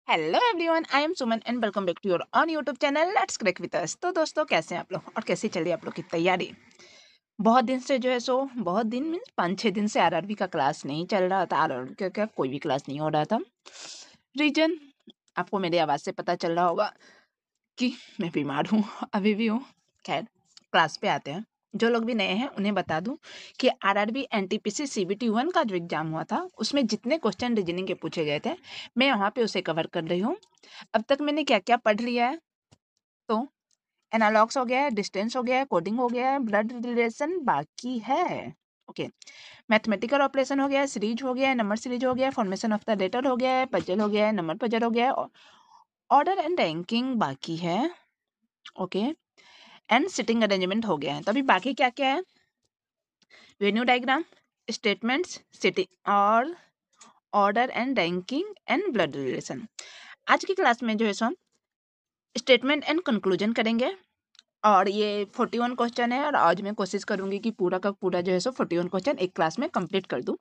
Hello everyone, I am Suman and welcome back to your own YouTube channel let's crack with us. तो दोस्तों, कैसे हैं आप लोग और कैसी चल रही है आप लोग की तैयारी? बहुत दिन से बहुत दिन मीन्स 5-6 दिन से आरआरबी का क्लास नहीं चल रहा था। आरआरबी का क्या, कोई भी क्लास नहीं हो रहा था। रीजन आपको मेरी आवाज़ से पता चल रहा होगा कि मैं बीमार हूँ, अभी भी हूँ। खैर, क्लास पे आते हैं। जो लोग भी नए हैं उन्हें बता दूं कि आरआरबी एनटीपीसी सीबीटी 1 का जो एग्जाम हुआ था उसमें जितने क्वेश्चन रीजनिंग के पूछे गए थे, मैं वहाँ पे उसे कवर कर रही हूँ। अब तक मैंने क्या क्या पढ़ लिया है, तो एनालॉग्स हो गया है, डिस्टेंस हो गया है, कोडिंग हो गया है, ब्लड रिलेशन बाकी है। ओके, मैथमेटिकल ऑपरेशन हो गया है, सीरीज हो गया है, नंबर सीरीज हो गया है, फॉर्मेशन ऑफ द लेटर हो गया है, पजल हो गया है, नंबर पजल हो गया है, ऑर्डर एंड रैंकिंग बाकी है। ओके, एंड सिटिंग अरेंजमेंट हो गया है। तो अभी बाकी क्या क्या है? वेन्यू डायग्राम, स्टेटमेंट्स, सिटिंग और order and ranking and blood relation. आज की क्लास में जो है सो हम स्टेटमेंट एंड कंक्लूजन करेंगे और ये 41 क्वेश्चन है और आज मैं कोशिश करूंगी कि पूरा का पूरा जो है सो 41 क्वेश्चन एक क्लास में कंप्लीट कर दूं।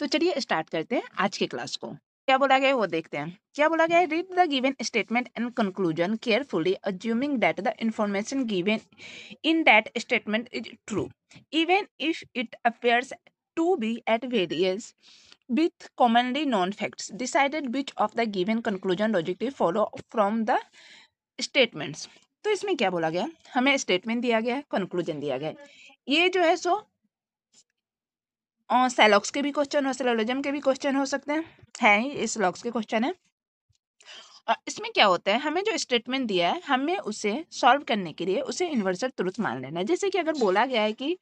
तो चलिए स्टार्ट करते हैं आज की क्लास को। क्या बोला गया है वो देखते हैं। क्या बोला गया है? Read the given statement and conclusion carefully assuming that the information given in that statement is true, even if it appears to be at variance with commonly known facts. Decided which of the given conclusion logically follow from the statements. तो इसमें क्या बोला गया? हमें statement दिया गया है, conclusion दिया गया है। ये जो है सो सैलॉक्स के भी क्वेश्चन हो, सिलोजिज्म के भी क्वेश्चन हो सकते हैं ही, इस लॉक्स के क्वेश्चन है। इसमें क्या होता है, हमें जो स्टेटमेंट दिया है हमें उसे सॉल्व करने के लिए उसे यूनिवर्सल ट्रुथ मान लेना है। जैसे कि अगर बोला गया है कि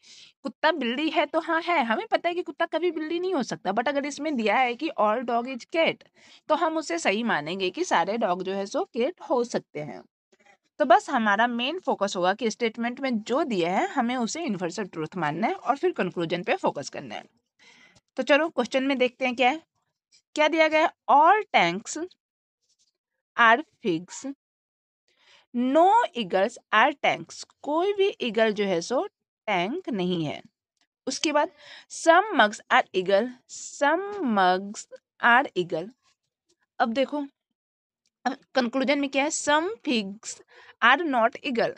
कुत्ता बिल्ली है तो हाँ है, हमें पता है कि कुत्ता कभी बिल्ली नहीं हो सकता, बट अगर इसमें दिया है कि ऑल डॉग इज कैट, तो हम उसे सही मानेंगे कि सारे डॉग जो है सो कैट हो सकते हैं। तो बस हमारा मेन फोकस होगा कि स्टेटमेंट में जो दिया है हमें उसे यूनिवर्सल ट्रुथ मानना है और फिर कंक्लूजन पे फोकस करना है। तो चलो क्वेश्चन में देखते हैं क्या है। क्या दिया गया है? All tanks are fix, no eagles are tanks. कोई भी ईगल जो है सो टैंक नहीं है। उसके बाद some mugs are eagle, some mugs are eagle. अब देखो, कंक्लूजन में क्या है? Some figs are not eagle,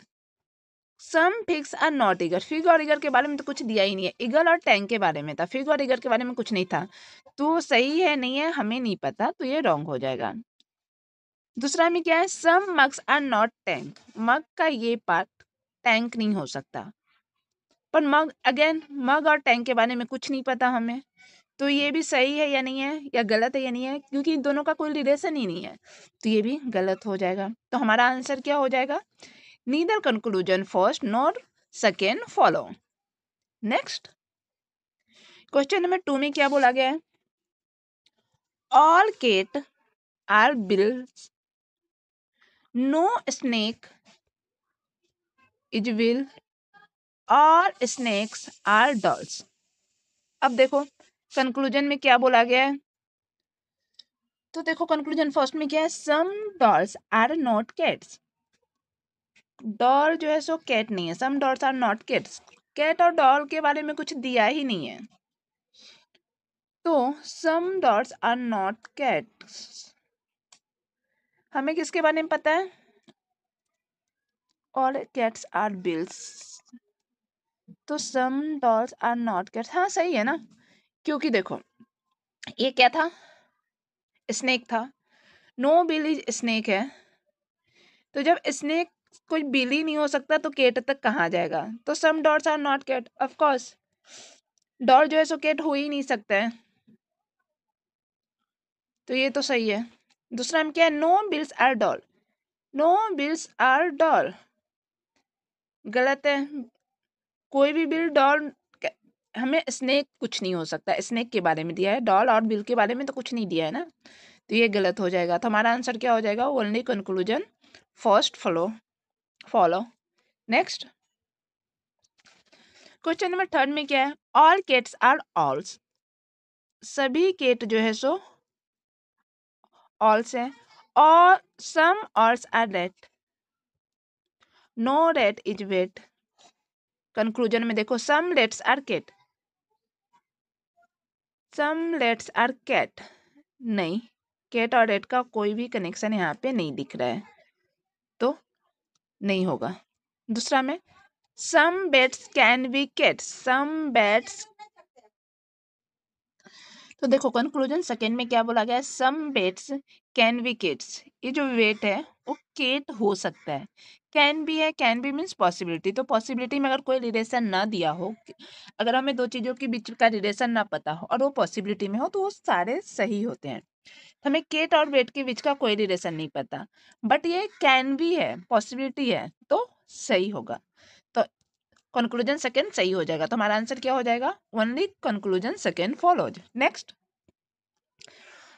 some figs are not eagle. Fig और ईगल के बारे में तो कुछ दिया ही नहीं है, ईगल और टैंक के बारे में था, फिग और ईगल के बारे में कुछ नहीं था। तो सही है नहीं है हमें नहीं पता, तो ये रॉन्ग हो जाएगा। दूसरा में क्या है? सम मग्स आर नॉट टैंक, मग का ये पार्ट टैंक नहीं हो सकता। पर मग अगेन, मग और टैंक के बारे में कुछ नहीं पता हमें, तो ये भी सही है या नहीं है, या गलत है या नहीं है, क्योंकि इन दोनों का कोई रिलेशन ही नहीं है, तो ये भी गलत हो जाएगा। तो हमारा आंसर क्या हो जाएगा? Neither conclusion first nor second follow. Next, question number 2 में क्या बोला गया है? All cat are bills, no snake is will, और स्नेक्स आर डॉल्स। अब देखो कंक्लूजन में क्या बोला गया है। तो देखो कंक्लूजन फर्स्ट में क्या है? Some dolls are not cats. Doll जो है सो कैट नहीं है, some dolls are not cats. Cat और डॉल के बारे में कुछ दिया ही नहीं है, तो some dolls are not cats. हमें किसके बारे में पता है? ऑल कैट्स आर बिल्स, तो some dolls are not cats. हाँ सही है ना, क्योंकि देखो ये क्या था? स्नेक था। नो बिल इज स्नेक है, तो जब स्नेक कोई बिल ही नहीं हो सकता तो केट तक कहाँ जाएगा? तो some dots are not cat, of course doll जो है सो केट हो ही नहीं सकता है, तो ये तो सही है। दूसरा में क्या है? No bills are doll, no bills are doll, गलत है। कोई भी बिल डॉल, हमें स्नेक कुछ नहीं हो सकता, स्नेक के बारे में दिया है, डॉल और बिल के बारे में तो कुछ नहीं दिया है ना, तो ये गलत हो जाएगा। तो हमारा आंसर क्या हो जाएगा? Only conclusion first follow follow. Next, question number 3 में क्या है? ऑल केट्स आर ऑल्स, सभी केट जो है सो ऑल्स है, और some owls are rat, no rat is wet. Conclusion में देखो, some lets are cat, some lets are cat नहीं, कैट और रेट का कोई भी कनेक्शन यहाँ पे नहीं दिख रहा है, तो नहीं होगा। दूसरा में some bats can be cat, some bats, तो देखो कंक्लूजन सेकंड में क्या बोला गया है, some bets can be kids, ये जो वेट है वो केट हो सकता है। कैन बी है, कैन बी मीन्स पॉसिबिलिटी, तो पॉसिबिलिटी में अगर कोई रिलेशन ना दिया हो, अगर हमें दो चीजों के बीच का रिलेशन ना पता हो और वो पॉसिबिलिटी में हो, तो वो सारे सही होते हैं। हमें केट और वेट के बीच का कोई रिलेशन नहीं पता, बट ये कैन बी है, पॉसिबिलिटी है, तो सही होगा। तो कंक्लूजन सेकंड सही हो जाएगा। तो हमारा आंसर क्या हो जाएगा, only conclusion second follows. Next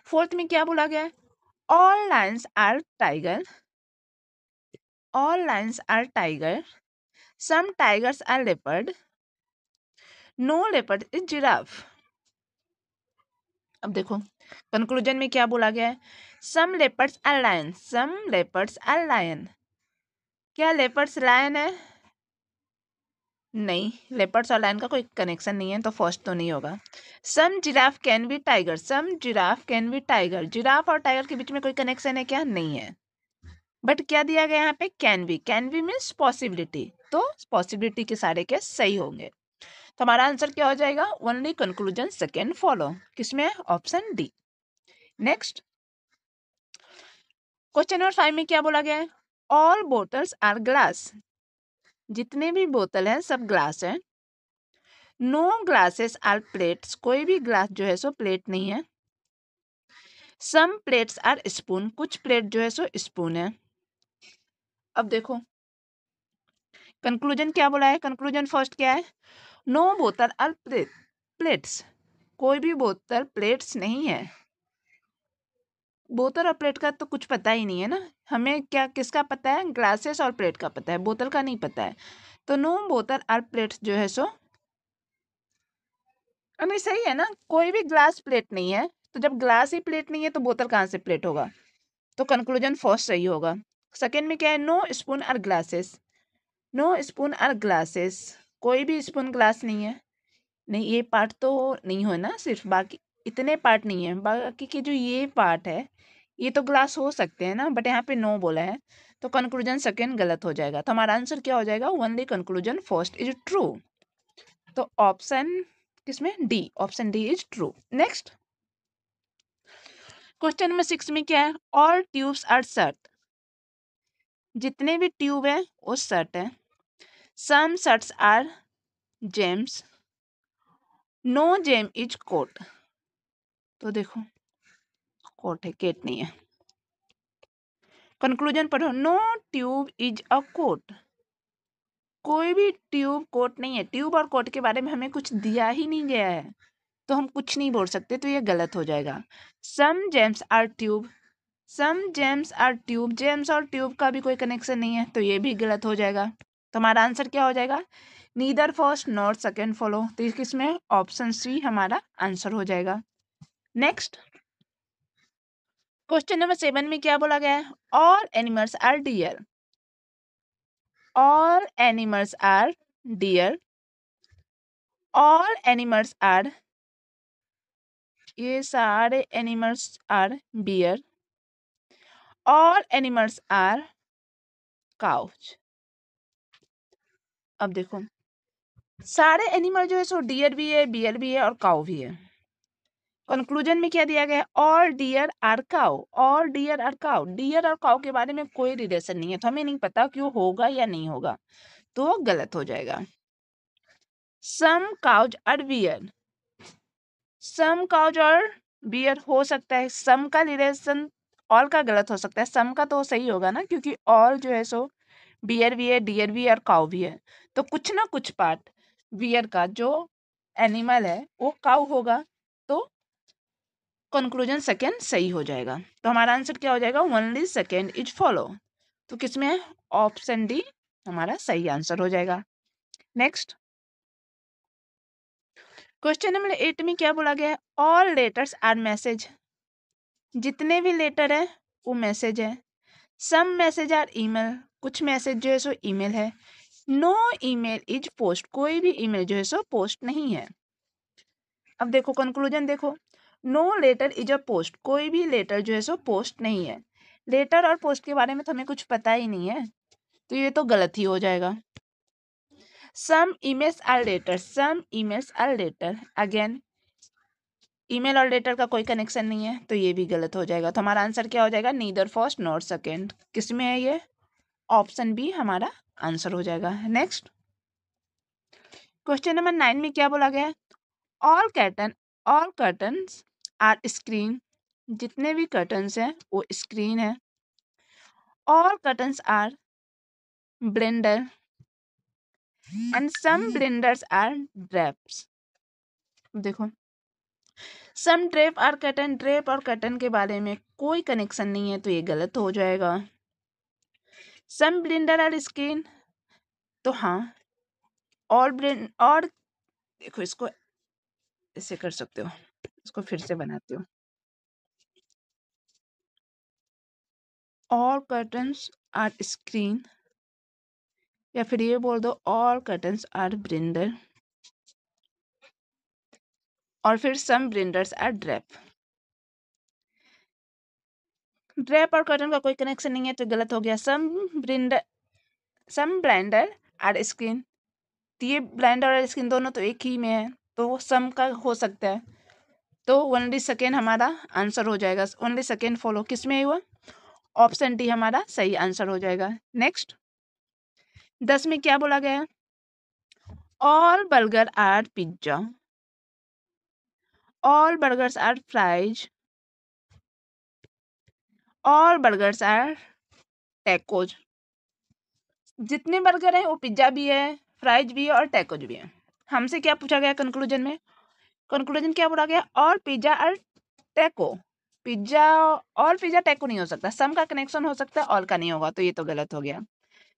fourth में क्या बोला गया है, all lions are tiger, all lions are tiger, some tigers are leopard, no leopard is giraffe. अब देखो कंक्लूजन में क्या बोला गया है, some leopards are lion, some leopards are lion, क्या लेपर्ड्स लायन है, नहीं, लेपर्ड्स और लायन का कोई कनेक्शन नहीं है, तो फर्स्ट तो नहीं होगा। Some giraffe can be tiger, some giraffe can be tiger, giraffe और टाइगर के बीच में कोई कनेक्शन है क्या, नहीं है, बट क्या दिया गया यहाँ पे, कैन बी मीन्स पॉसिबिलिटी, तो पॉसिबिलिटी के सारे के सही होंगे। तो हमारा आंसर क्या हो जाएगा, ओनली कंक्लूजन सेकेंड फॉलो, किसमें, option D. Next question number 5 में क्या बोला गया है, ऑल बोटल्स आर ग्लास, जितने भी बोतल हैं सब ग्लास है, नो ग्लासेस आर प्लेट्स, कोई भी ग्लास जो है सो प्लेट नहीं है, सम प्लेट्स आर स्पून, कुछ प्लेट जो है सो स्पून है। अब देखो कंक्लूजन क्या बोला है, कंक्लूजन फर्स्ट क्या है, नो बोतल आर प्लेट्स, कोई भी बोतल प्लेट्स नहीं है, बोतल और प्लेट का तो कुछ पता ही नहीं है ना, हमें क्या किसका पता है, ग्लासेस और प्लेट का पता है, बोतल का नहीं पता है, तो नो बोतल आर प्लेट्स जो है सो नहीं सही है ना, कोई भी ग्लास प्लेट नहीं है, तो जब ग्लास ही प्लेट नहीं है तो बोतल कहाँ से प्लेट होगा, तो कंक्लूजन फर्स्ट सही होगा। सेकेंड में क्या है, no spoon are glasses, no spoon are glasses, कोई भी स्पून ग्लास नहीं है, नहीं ये पार्ट तो नहीं हो ना, सिर्फ बाकी इतने पार्ट नहीं है, बाकी के जो ये पार्ट है ये तो ग्लास हो सकते हैं ना, बट यहाँ पे नो बोला है, तो कंक्लूजन सेकेंड गलत हो जाएगा। तो हमारा आंसर क्या हो जाएगा, only conclusion first is true, तो ऑप्शन किसमें, D, option D is true. Next question number 6 में क्या है, ऑल ट्यूब्स आर शट, जितने भी ट्यूब है वो शट है, some shuts are gems, no gem is coat, तो देखो कोट है, केट नहीं है। कंक्लूजन पढ़ो, no tube is a coat, कोई भी ट्यूब कोट नहीं है, ट्यूब और कोट के बारे में हमें कुछ दिया ही नहीं गया है, तो हम कुछ नहीं बोल सकते, तो ये गलत हो जाएगा। Some gems are tube, some gems are tube, gems और ट्यूब का भी कोई कनेक्शन नहीं है, तो ये भी गलत हो जाएगा। तो हमारा आंसर क्या हो जाएगा, neither first not second follow, तो इसमें ऑप्शन सी हमारा आंसर हो जाएगा। नेक्स्ट क्वेश्चन नंबर 7 में क्या बोला गया है, all animals are deer, all animals are deer, all animals are, ये सारे animals are bear, all animals are cows। अब देखो सारे एनिमल जो है सो डियर भी है, बियर भी है और काउ भी है। कंक्लूजन में क्या दिया गया है, all deer are cow, all deer are cow, deer और काउ के बारे में कोई रिलेशन नहीं है, तो हमें नहीं पता कि वो होगा या नहीं होगा, तो वो गलत हो जाएगा। Some cows are bear, some cows और बियर हो सकता है, सम का रिलेशन ऑल का गलत हो सकता है, सम का तो सही होगा ना, क्योंकि ऑल जो है सो बियर भी है, डियर भी है और काउ भी है, तो कुछ ना कुछ पार्ट बियर का जो एनिमल है वो काउ होगा, तो कंक्लूजन सेकेंड सही हो जाएगा। तो हमारा आंसर क्या हो जाएगा, ओनली सेकेंड इज फॉलो, तो किसमें है, ऑप्शन डी हमारा सही आंसर हो जाएगा। नेक्स्ट क्वेश्चन नंबर 8 में क्या बोला गया है, ऑल लेटर्स आर मैसेज, जितने भी लेटर है वो मैसेज है, सम मैसेज आर ईमेल, कुछ मैसेज जो है सो ईमेल है, नो ईमेल इज पोस्ट, कोई भी ईमेल जो है सो पोस्ट नहीं है। अब देखो कंक्लूजन देखो, no letter is a post, कोई भी लेटर जो है सो पोस्ट नहीं है। लेटर और पोस्ट के बारे में तो हमें कुछ पता ही नहीं है, तो ये तो गलत ही हो जाएगा। Some emails are letter, some emails are letter, again email और लेटर का कोई कनेक्शन नहीं है, तो ये भी गलत हो जाएगा। तो हमारा आंसर क्या हो जाएगा, नीदर फर्स्ट नॉट सेकेंड। किस में है ये, ऑप्शन बी हमारा आंसर हो जाएगा। नेक्स्ट क्वेश्चन नंबर 9 में क्या बोला गया है, ऑल कर्टन्स आर स्क्रीन, जितने भी कर्टन्स हैं वो स्क्रीन है। All curtains are blender and some blenders are drapes. देखो some drape are curtain, drape और कर्टन के बारे में कोई कनेक्शन नहीं है, तो ये गलत हो जाएगा। सम ब्लेंडर आर स्क्रीन, तो हाँ ऑल ब्लेंड, और देखो इसको ऐसे कर सकते हो, इसको फिर से बनाती हूँ। ऑल कर्टन्स आर स्क्रीन, या फिर ये बोल दो ऑल कर्टन्स आर ब्लेंडर, और फिर सम ब्लेंडर्स आर ड्रेप। ड्रेप और कर्टन का कोई कनेक्शन नहीं है, तो गलत हो गया। सम ब्लेंडर आर स्क्रीन, तो ये ब्लेंडर और स्क्रीन दोनों तो एक ही में है, तो वो सम का हो सकता है, तो ओनली सेकेंड हमारा आंसर हो जाएगा। ओनली सेकेंड फॉलो किस में हुआ, ऑप्शन डी हमारा सही आंसर हो जाएगा। नेक्स्ट 10 में क्या बोला गया है, all burger are pizza, all burgers are fries, all burgers are tacos. जितने बर्गर हैं वो पिज्जा भी है, फ्राइज भी है और टैकोज भी है। हमसे क्या पूछा गया कंक्लूजन में, कंक्लूजन क्या बोला गया, और पिज्जा और टैको। पिज्जा और पिज्जा टैको नहीं हो सकता, सम का कनेक्शन हो सकता है, ऑल का नहीं होगा, तो ये तो गलत हो गया।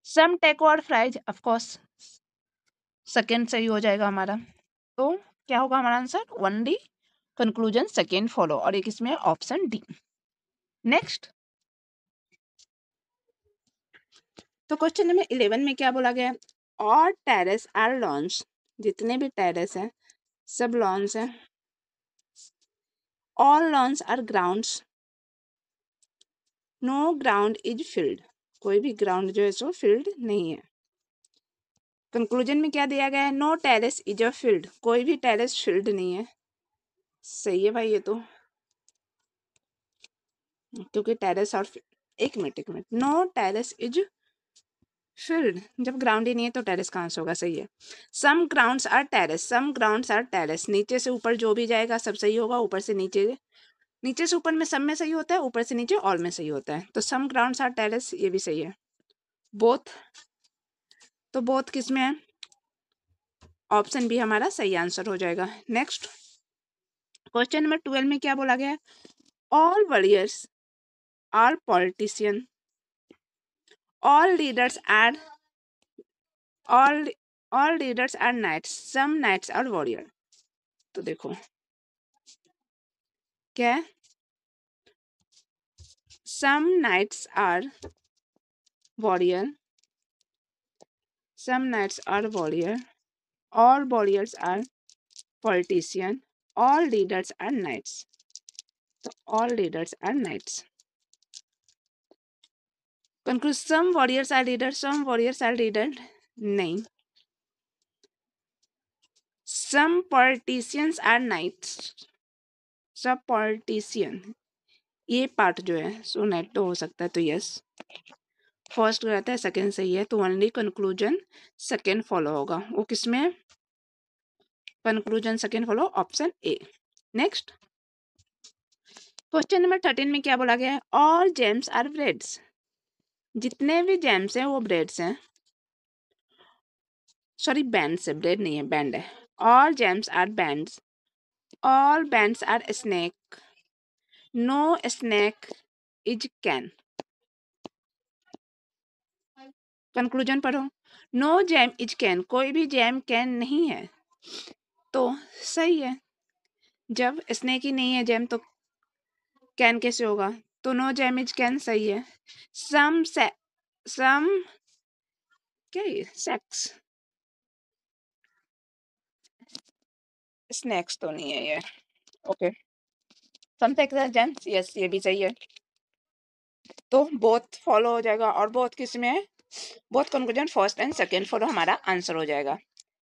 सम टैको और फ्राइज, ऑफ कोर्स सेकेंड सही हो जाएगा हमारा। तो क्या होगा हमारा answer, one D conclusion second follow, और एक इसमें ऑप्शन डी। नेक्स्ट तो क्वेश्चन नंबर 11 में क्या बोला गया, और टेरेस आर लॉन्स, जितने भी टेरेस हैं सब लॉन्स हैं। All lawns are grounds, no ground is field, कोई भी ग्राउंड जो है सो फील्ड नहीं है। कंक्लूजन में क्या दिया गया है, no terrace is a field, कोई भी टेरेस फील्ड नहीं है। सही है भाई ये तो, क्योंकि टेरेस और एक minute no terrace is field, जब ग्राउंड ही नहीं है तो टेरेस कहाँ से होगा। सही है। Some grounds are terrace, some grounds are terrace, नीचे से ऊपर जो भी जाएगा सब सही होगा, ऊपर से नीचे, नीचे से ऊपर में सब में सही होता है, ऊपर से नीचे ऑल में सही होता है। तो सम ग्राउंड्स आर टेरेस, ये भी सही है। बोथ, तो बोथ किस में है, ऑप्शन बी हमारा सही आंसर हो जाएगा। नेक्स्ट क्वेश्चन नंबर 12 में क्या बोला गया है, all warriors are politician, all leaders are all all leaders are knights, some knights are warrior. तो देखो क्या है, some knights are warrior, some knights are warrior, all warriors are politician, all leaders are knights, तो all leaders are knights। conclude some warriors are leaders, some warriors are leader, नहीं, some politicians are knights, सब politician, ये part जो है सो night तो हो सकता है, तो यस फर्स्ट रहता है, सेकंड सही है, तो ओनली कंक्लूजन सेकंड फॉलो होगा। वो किसमें है, conclusion second follow option A. Next question number 13 में क्या बोला गया है, ऑल जेम्स आर ब्रेड्स, जितने भी जेम्स हैं वो ब्रेड्स हैं, सॉरी बैंड्स है, ब्रेड नहीं है बैंड है। All gems are bands, all bands are snack, no snack is can. Conclusion पढ़ो, नो जैम इज कैन, कोई भी जैम कैन नहीं है, तो सही है। जब स्नैक ही नहीं है जैम, तो कैन कैसे होगा, तो नो जैम इज कैन सही है। सम सम क्या है, सेक्स स्नैक्स तो नहीं है ये, ओके। सम टेक्सास जेम्स, यस ये भी सही है। तो बोथ फॉलो हो जाएगा और बोथ किस में है, both conclusion first and second follow हमारा आंसर हो जाएगा।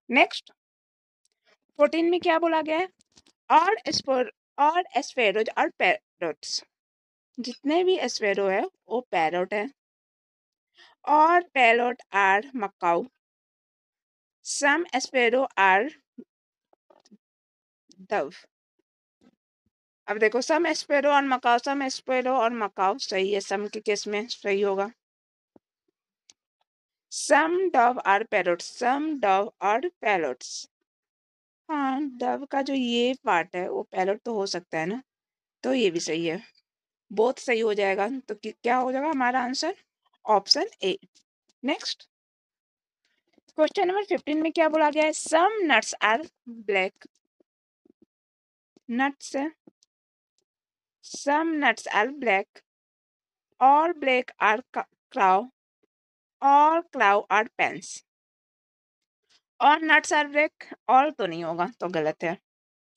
नेक्स्ट 14 में क्या बोला गया है, और एस्पेरोज और पैरोट्स, जितने भी एस्पेरो है वो पैरोट है, और parrot are macaw, some sparrow are dove। अब देखो सम एस्पेरो और मकाओ, सम एस्पेरो और मकाओ सही है, सम के केस में सही होगा। Some dove are parrots, some dove are parrots, हाँ डव का जो ये पार्ट है वो पैरोट तो हो सकता है ना, तो ये भी सही है, बोथ सही हो जाएगा। तो क्या हो जाएगा हमारा answer, option A. Next question number 15 में क्या बोला गया है, सम नट्स आर ब्लैक, नट्स है, some nuts are black, all black are cow, all cow are pens। और nuts are black, all तो नहीं होगा तो गलत है।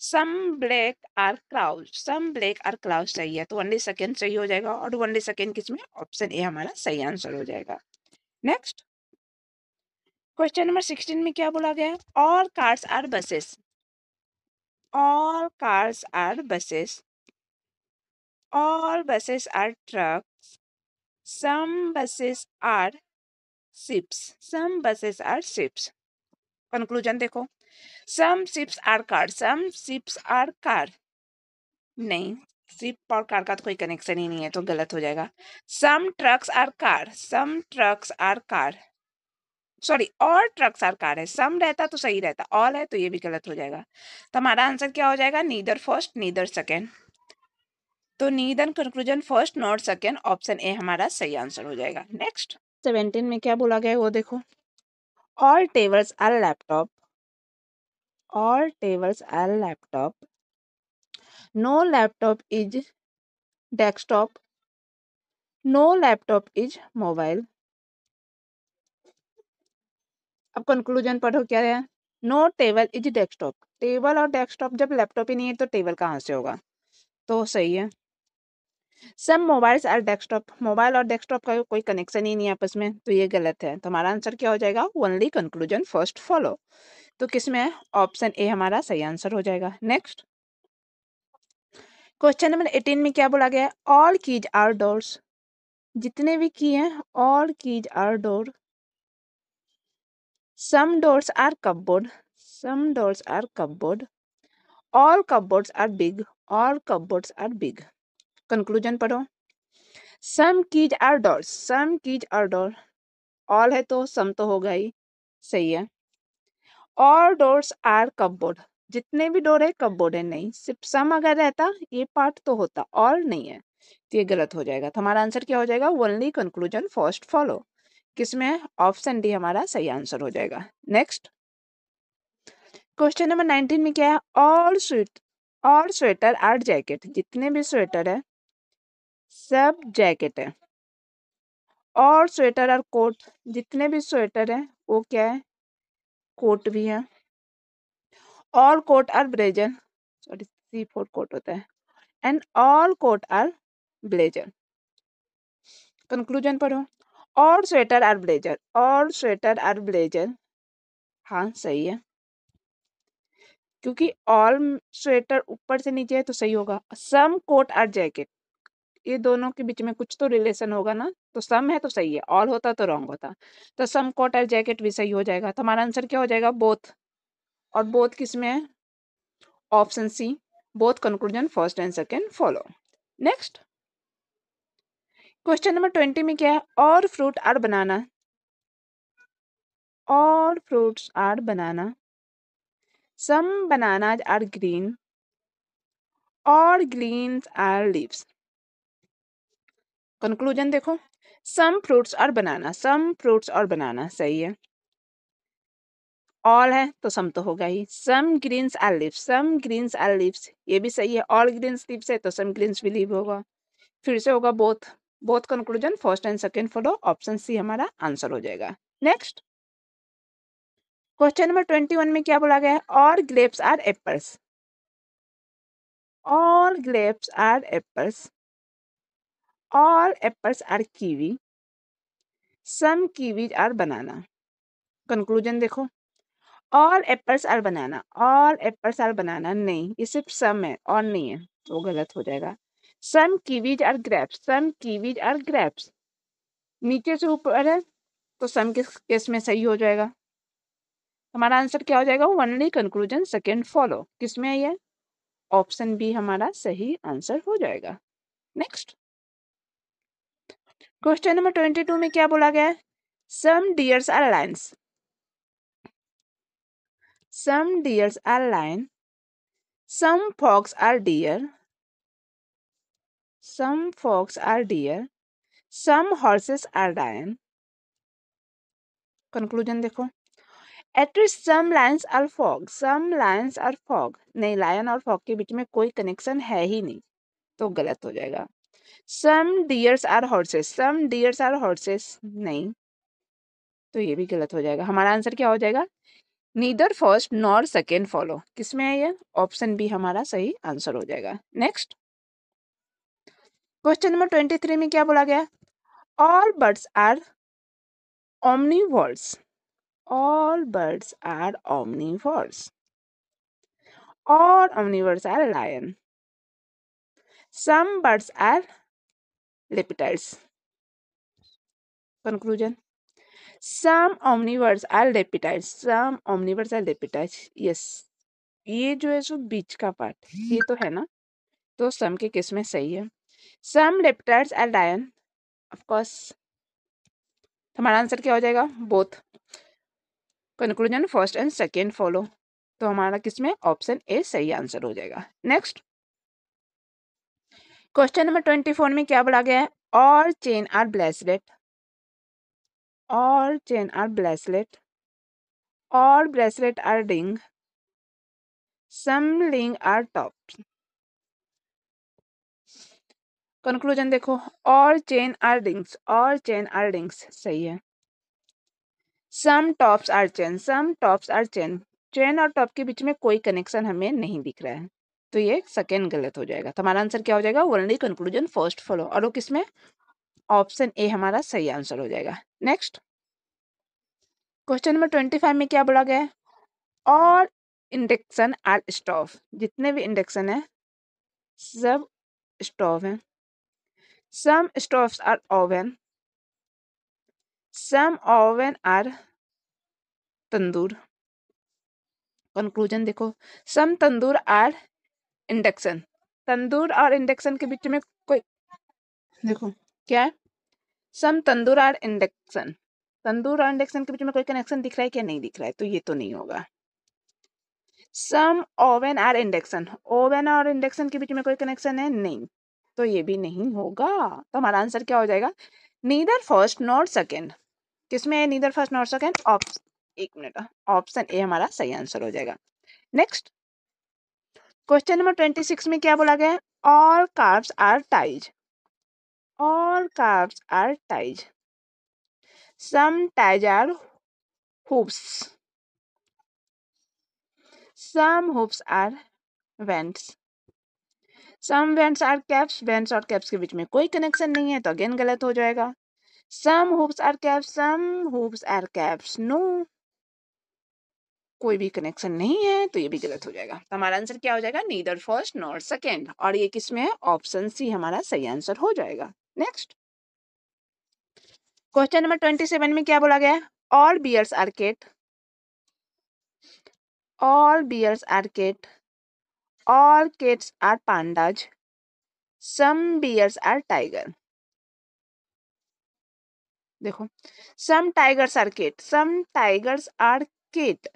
some black are cows, some black are cows सही है, तो ओनली सेकेंड सही हो जाएगा, और ओनली सेकेंड किसमें, ऑप्शन ए हमारा सही आंसर हो जाएगा। नेक्स्ट क्वेश्चन नंबर 16 में क्या बोला गया है, all cars are buses, all cars are buses, all buses are trucks, some buses are ships, some buses are ships। Conclusion देखो, some ships are car, some ships are car, नहीं ship और car का तो कोई connection ही नहीं है, तो गलत हो जाएगा। some trucks are car, some trucks are car, sorry all trucks are car है, some रहता तो सही रहता, all है तो ये भी गलत हो जाएगा। तो हमारा आंसर क्या हो जाएगा, नीदर फर्स्ट नीदर सेकेंड, तो neither conclusion first not second, option A हमारा सही आंसर हो जाएगा। नेक्स्ट 17 में क्या बोला गया है वो देखो, all tables are laptop, all tables are laptop, no laptop is desktop, no laptop is mobile। अब कंक्लूजन पढ़ो क्या है, no table is desktop, table और डेस्कटॉप जब लैपटॉप ही नहीं है तो टेबल कहाँ से होगा, तो सही है। सब मोबाइल्स आर डेस्कटॉप, मोबाइल और डेस्कटॉप का कोई कनेक्शन ही नहीं है आपस में, तो ये गलत है। तो हमारा आंसर क्या हो जाएगा, ओनली कंक्लूजन फर्स्ट फॉलो, तो किसमें है, ऑप्शन ए हमारा सही आंसर हो जाएगा। नेक्स्ट क्वेश्चन नंबर 18 में क्या बोला गया है, ऑल कीज आर डोर्स, जितने भी की हैं all keys are door, some doors are cupboard, some doors are cupboard, all cupboards are big, all cupboards are big. Conclusion पढ़ो, some keys are doors, some keys are door, all है तो some तो होगा ही, सही है। All doors are cupboard, जितने भी डोर है कपबोर्ड है, नहीं सिर्फ सम अगर रहता ये पार्ट तो होता, ऑल नहीं है, तो ये गलत हो जाएगा। तो हमारा आंसर क्या हो जाएगा, ओनली कंक्लूजन फर्स्ट फॉलो, किसमें है, ऑप्शन डी हमारा सही आंसर हो जाएगा। नेक्स्ट क्वेश्चन नंबर 19 में क्या है, ऑल स्वेटर आर जैकेट, जितने भी स्वेटर है सब जैकेट है, और स्वेटर और कोट, जितने भी स्वेटर है वो क्या है, कोट भी है, all coat are blazer, sorry C4 coat होता है, and all coat are blazer. Conclusion पढ़ो, all sweater are blazer, all sweater are blazer, हाँ सही है, क्योंकि ऑल स्वेटर ऊपर से नीचे है तो सही होगा। सम कोट आर जैकेट, ये दोनों के बीच में कुछ तो रिलेशन होगा ना, तो सम है तो सही है, ऑल होता तो रॉन्ग होता, तो सम कोट और जैकेट भी सही हो जाएगा। तो हमारा आंसर क्या हो जाएगा, बोथ, और बोथ किस में है, option C, both conclusion first and second follow. Next question number 20 में क्या है, all fruit are banana, all fruits are banana, some bananas are green, all greens are leaves. Conclusion देखो, some fruits are banana, some fruits are banana सही है, all है तो some तो होगा ही, some greens are leaves, some greens are leaves ये भी सही है, ऑल ग्रीन्स लीव्स है तो सम ग्रीन्स भी लीव होगा, फिर से होगा both, both conclusion first and second follow, option C हमारा आंसर हो जाएगा। नेक्स्ट क्वेश्चन नंबर 21 में क्या बोला गया है, और grapes are apples, All grapes are apples. All apples are kiwi. Some kiwis are banana. Conclusion देखो, all apples are banana, all apples are banana नहीं, ये सिर्फ सम है और नहीं है, तो गलत हो जाएगा। Some kiwis are grapes, some kiwis are grapes, नीचे से ऊपर है तो सम के केस में सही हो जाएगा। हमारा आंसर क्या हो जाएगा? ओनली कंक्लूजन सेकेंड फॉलो, किसमें है ये? ऑप्शन बी हमारा सही आंसर हो जाएगा। नेक्स्ट क्वेश्चन नंबर 22 में क्या बोला गया है? Some deers are lions, some deers are lion, some fox are deer, some fox are deer, some horses are lion. Conclusion देखो, at least some lions are frog, some lions are frog, नहीं, lion और frog के बीच में कोई connection है ही नहीं, तो गलत हो जाएगा। some deers are horses, some deers are horses, नहीं, तो ये भी गलत हो जाएगा। हमारा आंसर क्या हो जाएगा? Neither first nor second follow, किसमें है ये? ऑप्शन बी हमारा सही आंसर हो जाएगा। नेक्स्ट क्वेश्चन नंबर 23 में क्या बोला गया? All birds are omnivores. All birds are omnivores. All omnivores are lion. Some birds are leopards. Conclusion. Some omnivores are leopards. Some omnivores are leopards. Yes. ये जो है सो बीच का पार्ट, ये तो है ना, तो सम के केस में सही है। Some leopards are lion, of course हमारा आंसर क्या हो जाएगा? Both. Conclusion first and second follow, तो हमारा किसमें? ऑप्शन ए सही आंसर हो जाएगा। नेक्स्ट क्वेश्चन नंबर 24 में क्या बोला गया है? All chain are bracelet, all chain are bracelet, all bracelet are ring, some ring are top. Conclusion देखो, all chain are rings, all chain are rings सही है। Some tops are chain, some tops are chain, chain और top के बीच में कोई connection हमें नहीं दिख रहा है, तो ये सेकेंड गलत हो जाएगा। तो हमारा आंसर क्या हो जाएगा? ओनली कंक्लूजन फर्स्ट फॉलो, और वो किसमें? ऑप्शन ए हमारा सही आंसर हो जाएगा। नेक्स्ट क्वेश्चन नंबर 25 में क्या बोला गया है? ऑल इंडक्शन आर स्टोव, जितने भी इंडक्शन है सब स्टोव है। Some stoves are oven, some oven are tandoor. Conclusion देखो, सम तंदूर आर इंडक्शन, तंदूर और इंडक्शन के बीच में कोई, देखो क्या है? सम तंदूर आर इंडक्शन, तंदूर और इंडक्शन के बीच में कोई कनेक्शन दिख रहा है क्या? नहीं दिख रहा है, तो ये तो नहीं होगा। सम ओवन आर इंडक्शन, ओवन और इंडक्शन के बीच में कोई कनेक्शन है? नहीं, तो ये भी नहीं होगा। तो हमारा आंसर क्या हो जाएगा? नीदर फर्स्ट नॉट सेकेंड, किसमें है नीदर फर्स्ट नॉट सेकेंड? एक मिनट, ऑप्शन ए हमारा सही आंसर हो जाएगा। नेक्स्ट क्वेश्चन नंबर 26 में क्या बोला गया है? All carbs are ties, all carbs are ties, some ties are hoops, some hoops are vents, some vents are caps, vents और caps के बीच में कोई कनेक्शन नहीं है, तो अगेन गलत हो जाएगा। some hoops are caps, some hoops are caps, no, कोई भी कनेक्शन नहीं है, तो ये भी गलत हो जाएगा। तो हमारा आंसर क्या हो जाएगा? नीदर फर्स्ट नॉर सेकेंड, और ये किसमें है? ऑप्शन सी हमारा सही आंसर हो जाएगा। नेक्स्ट क्वेश्चन नंबर 27 में क्या बोला गया है? All bears are cat, all bears are cat, all cats are pandas, some bears are tiger। देखो, some tigers are cat, some tigers are cat,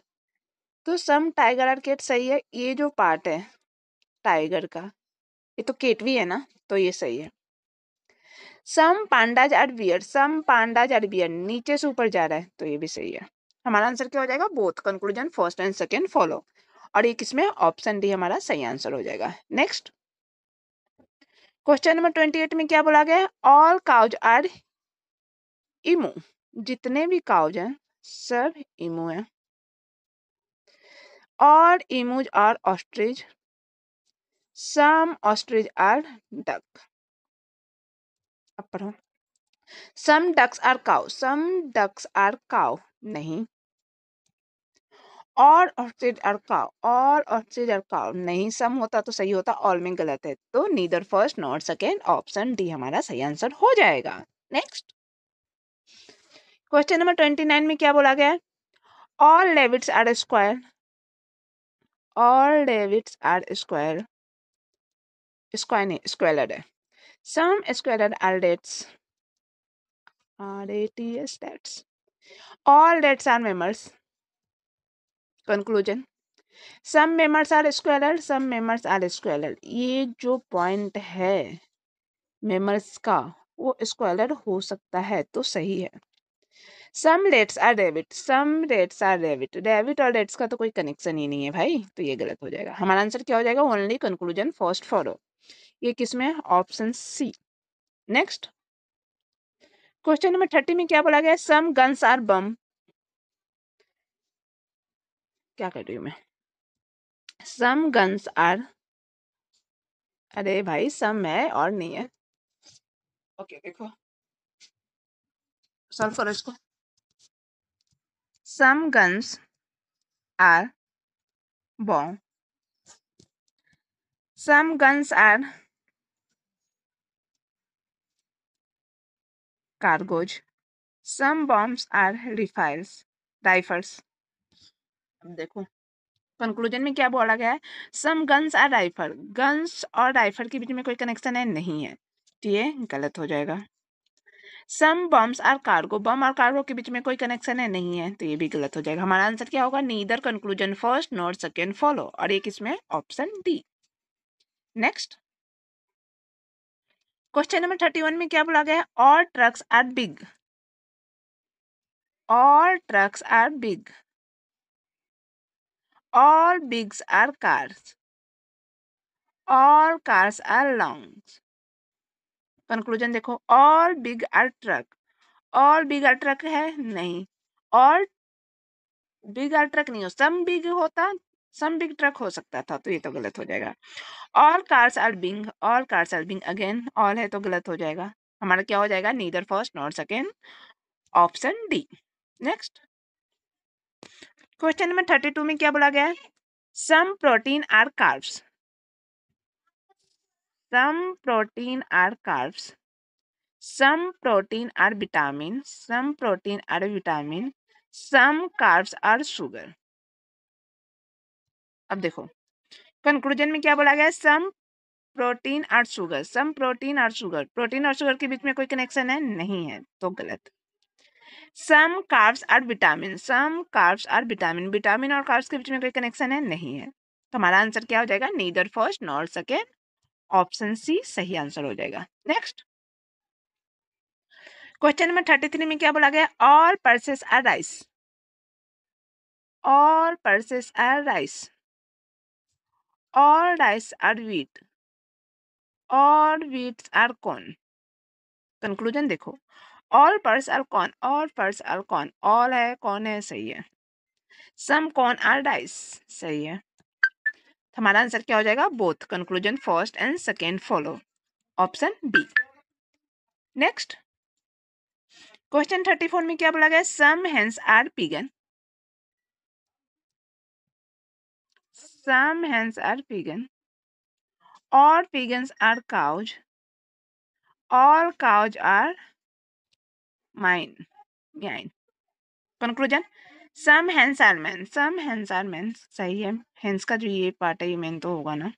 तो some tiger are cat सही है। ये जो पार्ट है टाइगर का, ये तो केट भी है ना, तो ये सही है। Some pandas are bear, some pandas are bear, नीचे से ऊपर जा रहा है, तो ये भी सही है। हमारा आंसर क्या हो जाएगा? Both. Conclusion first and second follow, और ये किसमें? ऑप्शन डी हमारा सही आंसर हो जाएगा। नेक्स्ट क्वेश्चन नंबर 28 में क्या बोला गया है? ऑल काउज आर इमू, जितने भी काउज हैं सब इमू हैं। All emus are ostrich, some ostrich are duck. अब पढ़ो। Some ducks are cow, some ducks are cow नहीं। और ऑस्ट्रिच आर काउ, और ऑस्ट्रिच आर काउ नहीं। सम होता तो सही होता, ऑल में गलत है, तो neither first not second, option D हमारा सही आंसर हो जाएगा। नेक्स्ट क्वेश्चन नंबर 29 में क्या बोला गया है? All David's are square, all David's are square, square नहीं स्क्वेलर है। सम स्क्वेलर are dates, RATS dates, all dates are मेमर्स। Conclusion, some मेमर्स are स्क्वेलर, some मेमर्स are स्क्वेलर। ये जो पॉइंट है मेमर्स का वो स्क्वेलर हो सकता है तो सही है। Some dates are debit, some dates are debit, debit और डेट्स का तो कोई कनेक्शन ही नहीं है भाई, तो ये गलत हो जाएगा। हमारा आंसर क्या हो जाएगा? Only conclusion first follow. ये किसमें? Option C. Next question number 30 में क्या बोला गया? Some guns are bomb. क्या कर रही हूँ मैं? सम गन्स आर, अरे भाई सम है और नहीं है। ओके देखो सॉल्व करो इसको। Some guns are bomb, some guns are cargoes, some bombs are rifles. अब देखो कंक्लूजन में क्या बोला गया है? Some guns are rifle, guns और राइफल के बीच में कोई कनेक्शन है नहीं है, तो ये गलत हो जाएगा। सम बम्स आर कार्गो, बम और कार्गो के बीच में कोई कनेक्शन है नहीं है, तो ये भी गलत हो जाएगा। हमारा आंसर क्या होगा? Neither conclusion first not second follow, और ये किसमें? Option D. Next question number 31 में क्या बोला गया है? All trucks are big, all trucks are big, all bigs are cars, all cars are long. Conclusion देखो, all big are truck, all big are truck है नहीं, ऑल बिग आर ट्रक नहीं हो, सम बिग होता, some big truck हो सकता था, तो ये तो गलत हो जाएगा। All cars are big, all cars are big, again all है तो गलत हो जाएगा। हमारा क्या हो जाएगा? Neither first not second, option D. Next question number 32 में क्या बोला गया है? Some protein are carbs, some protein are carbs, some protein are vitamin, some protein are vitamin, some carbs are sugar. अब देखो कंक्लूजन में क्या बोला गया है? Some protein are sugar, some protein are sugar, protein are sugar के बीच में कोई कनेक्शन है नहीं है, तो गलत। सम कार्ब्स और विटामिन, सम कार्ब्स और विटामिन, विटामिन और कार्ब्स के बीच में कोई कनेक्शन है नहीं है, तो हमारा आंसर क्या हो जाएगा? Neither first not second, option C सही आंसर हो जाएगा। नेक्स्ट क्वेश्चन नंबर 33 में क्या बोला गया? All pulses are rice, all pulses are rice, all rice are wheat, all wheats are corn. Conclusion देखो, all purse are corn, all purse are corn, all है कौन है सही है, सम कॉर्न आर राइस सही है, तो हमारा आंसर क्या हो जाएगा? Both conclusion first and second follow, option B. Next question 34 में क्या बोला गया? Some hens are pigeon, some hens are pigeon, all pigeons are cows, all cows are mine. Conclusion, some hens are man, some hens are man सही है, hence का जो ये part है ये मैन तो होगा ना।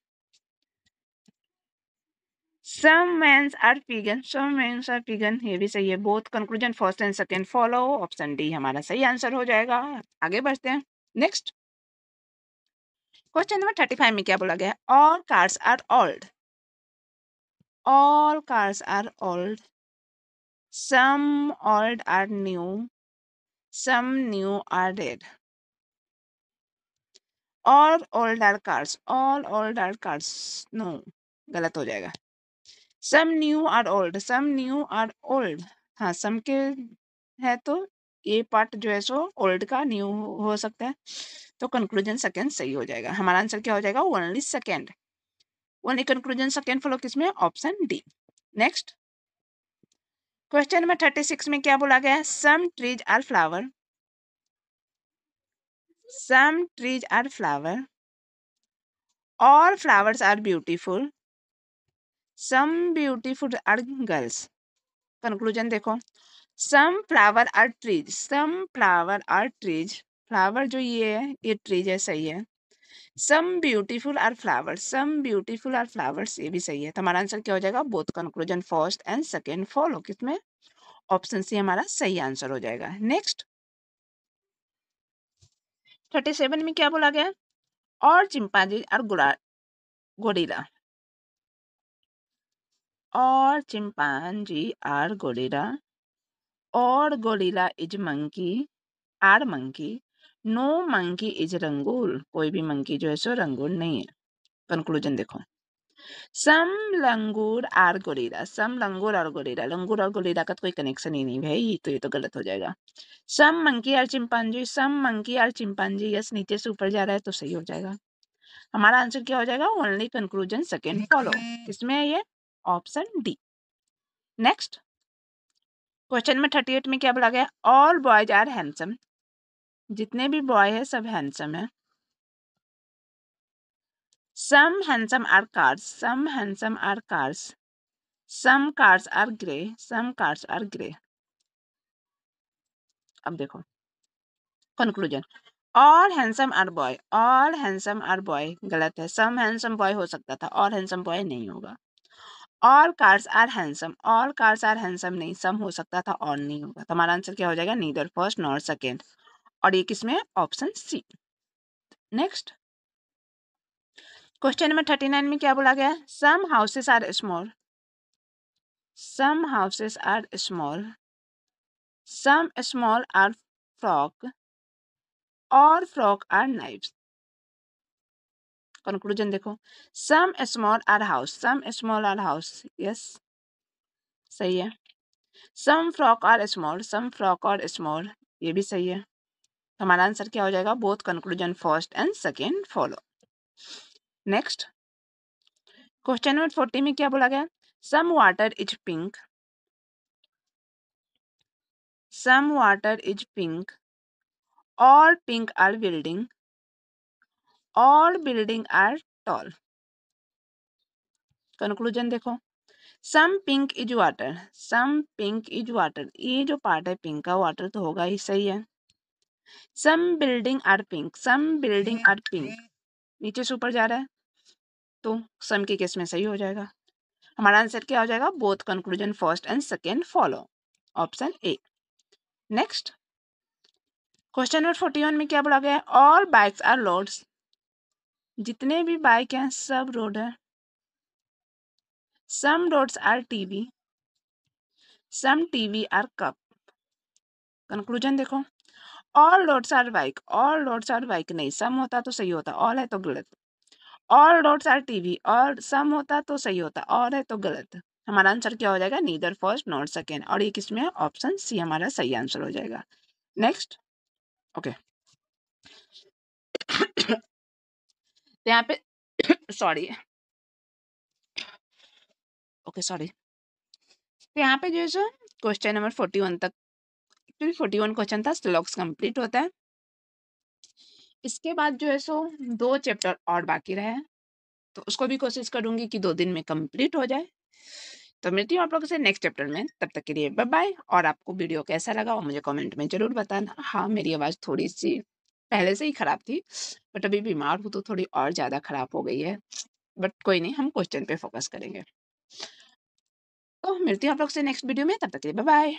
Some men's are vegan, some men's are vegan, ये भी सही है। Both conclusion first and second follow, option D हमारा सही आंसर हो जाएगा। आगे बढ़ते हैं। नेक्स्ट क्वेश्चन नंबर 35 में क्या बोला गया? All cars are old, all cars are old, some old are new, some new are red, all old are cars, all old are cars no, गलत हो जाएगा। Some new are old, some new are old, हाँ some के है तो ये part जो है सो ओल्ड का न्यू हो सकता है, तो कंक्लूजन सेकेंड सही हो जाएगा। हमारा आंसर क्या हो जाएगा? Only second. Only conclusion second follow किसमें? Option D. Next question number 36 में क्या बोला गया है? Some trees are flower, some trees are flower, all flowers are beautiful, some beautiful are girls. Conclusion देखो, some flower are trees, some flower are trees, flower जो ये है ये ट्रीज है, सही है। Some beautiful are flowers, some beautiful are flowers, ये भी सही है। तो हमारा आंसर क्या हो जाएगा? Both conclusion first and second follow किसमें? ऑप्शन सी हमारा सही आंसर हो जाएगा। नेक्स्ट 37 में क्या बोला गया? और चिंपांजी और गोरिल्ला, और चिंपांजी आर गोरिल्ला, और gorilla is monkey are monkey, no monkey is orangutan, कोई भी मंकी जो है सो रंगूल नहीं है। कंक्लूजन देखो, सम लंगूर आर गोरिल्ला, सम लंगूर और गोरिल्ला, लंगूर और गोरिल्ला का तो कोई कनेक्शन ही नहीं भाई, तो ये तो गलत हो जाएगा। Some monkey are chimpanzee, some monkey are chimpanzee, yes नीचे से ऊपर जा रहा है तो सही हो जाएगा। हमारा आंसर क्या हो जाएगा? ओनली कंक्लूजन सेकेंड फॉलो, किसमें है ये? Option D. नेक्स्ट क्वेश्चन में 38 में क्या बोला गया? ऑल बॉयज आर हैंडसम, जितने भी बॉय है सब हैंडसम है। Some handsome are cars, some handsome are cars, some cars are grey, some cars are grey. अब देखो conclusion, all handsome are boy, all handsome are boy गलत है, some handsome boy हो सकता था, ऑल हैंडसम बॉय नहीं होगा। All cars are handsome, all cars are handsome नहीं, सम हो सकता था और नहीं होगा। तो हमारा आंसर क्या हो जाएगा? नीदर फर्स्ट नॉर सेकेंड, और ये किसमें है? Option C. Next question number 39 में क्या बोला गया? Some houses are small, some houses are small, some small are frock, और फ्रॉक आर नाइफ्स। कंक्लूजन देखो, some small are house, some small are house, yes सही है। Some frock are small, some frock are small, ये भी सही है। हमारा answer क्या हो जाएगा? Both conclusion first and second follow. Next question number 40 में क्या बोला गया? Some water is pink, some water is pink, all pink are building, all building are tall. Conclusion देखो, some pink is water, some pink is water, ये जो part है pink का, water तो होगा ही, सही है। Some building are pink, some building are pink, नीचे से ऊपर जा रहा है तो सम के केस में सही हो जाएगा। हमारा आंसर क्या हो जाएगा? Both conclusion first and second follow, option A. Next question number 41 में क्या बोला गया है? ऑल बाइक्स आर रोड्स, जितने भी बाइक हैं सब रोड है। Some roads are TV, some TV are cup. Conclusion देखो, all roads are bike, all roads are bike नहीं, सम होता तो सही होता, ऑल है तो गलत। ऑल रोड्स आर टीवी, और सम होता तो सही होता, और है तो गलत। हमारा आंसर क्या हो जाएगा? नीदर फर्स्ट नॉट सेकेंड, और ये किसमें है? ऑप्शन सी हमारा सही आंसर हो जाएगा। नेक्स्ट ओके तो यहाँ पे सॉरी ओके सॉरी, तो यहाँ पे जो है सो क्वेश्चन नंबर 41 तक, 41 क्वेश्चन था, स्लॉग्स कंप्लीट होता है। इसके बाद जो है सो 2 चैप्टर और बाकी रहे, तो उसको भी कोशिश करूंगी कि 2 दिन में कंप्लीट हो जाए। तो मिलती हूँ आप लोगों से नेक्स्ट चैप्टर में, तब तक के लिए बाय बाय। और आपको वीडियो कैसा लगा वो मुझे कमेंट में ज़रूर बताना। हाँ, मेरी आवाज़ थोड़ी-सी पहले से ही ख़राब थी, बट अभी बीमार हूँ तो थोड़ी और ज़्यादा ख़राब हो गई है। बट कोई नहीं, हम क्वेश्चन पे फ़ोकस करेंगे। तो मिलती हूँ आप लोग से नेक्स्ट वीडियो में, तब तक के लिए बाय बाय।